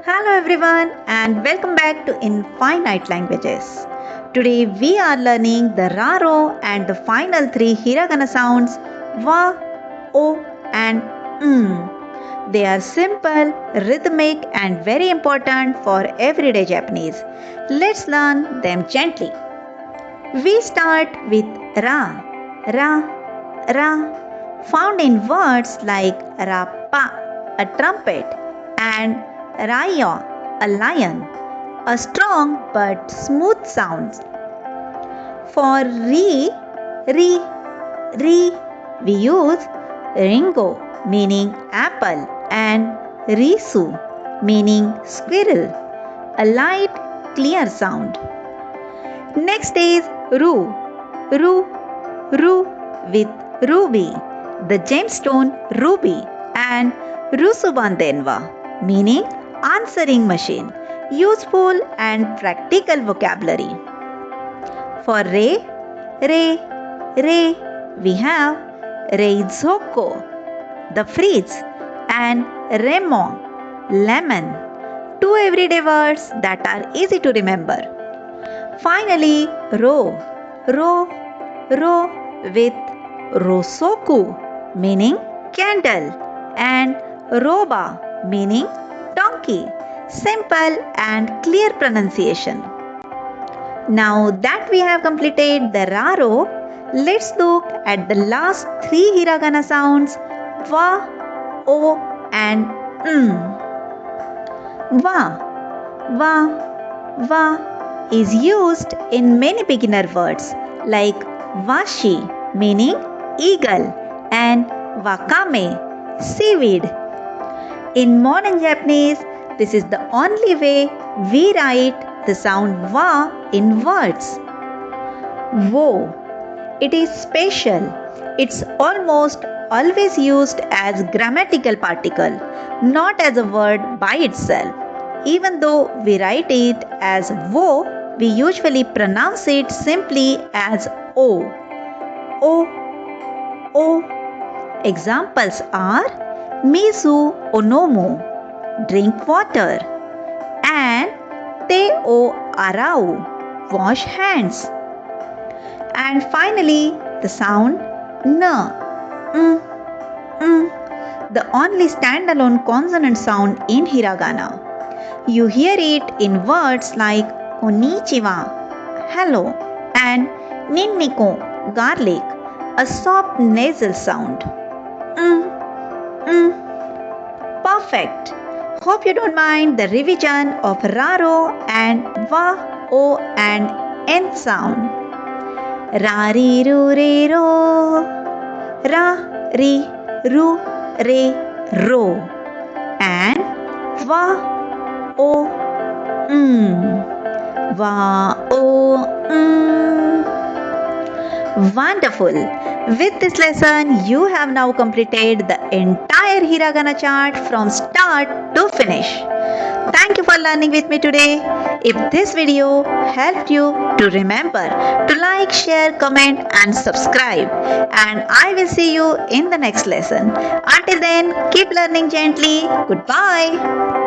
Hello everyone and welcome back to Infinite Languages. Today we are learning the raro and the final three hiragana sounds wa, o and They are simple, rhythmic and very important for everyday Japanese. Let's learn them gently. We start with ra, ra, ra, found in words like rapa, a trumpet, and raya, a lion, a strong but smooth sound. For re, we use ringo, meaning apple, and risu, meaning squirrel, a light, clear sound. Next is ru, with ruby, the gemstone ruby, and rusubandenwa, meaning answering machine, useful and practical vocabulary. For re, we have reizōko, the fridge, and remon, lemon, two everyday words that are easy to remember. Finally, ro, with rōsoku, meaning candle, and roba, meaning donkey. Simple and clear pronunciation. Now that we have completed the raro, let's look at the last three hiragana sounds wa, o and wa is used in many beginner words like washi, meaning eagle, and wakame, seaweed. In modern Japanese, this is the only way we write the sound wa in words. Wo. It is special. It's almost always used as grammatical particle, not as a word by itself. Even though we write it as wo, we usually pronounce it simply as o. Examples are misu onomu, drink water, and te o arau, wash hands. And finally, the sound na, the only standalone consonant sound in hiragana. You hear it in words like konnichiwa, hello, and ninniko, garlic, a soft nasal sound. Perfect. Hope you don't mind the revision of raro and wa, o and n sound. Ra, ri, ru, re, ro. Ra, ri, ru, re, ro. And wa, o, wa, o, Wonderful! With this lesson, you have now completed the entire hiragana chart from start to finish. Thank you for learning with me today. If this video helped you to remember to like, share, comment and subscribe. And I will see you in the next lesson. Until then, keep learning gently. Goodbye.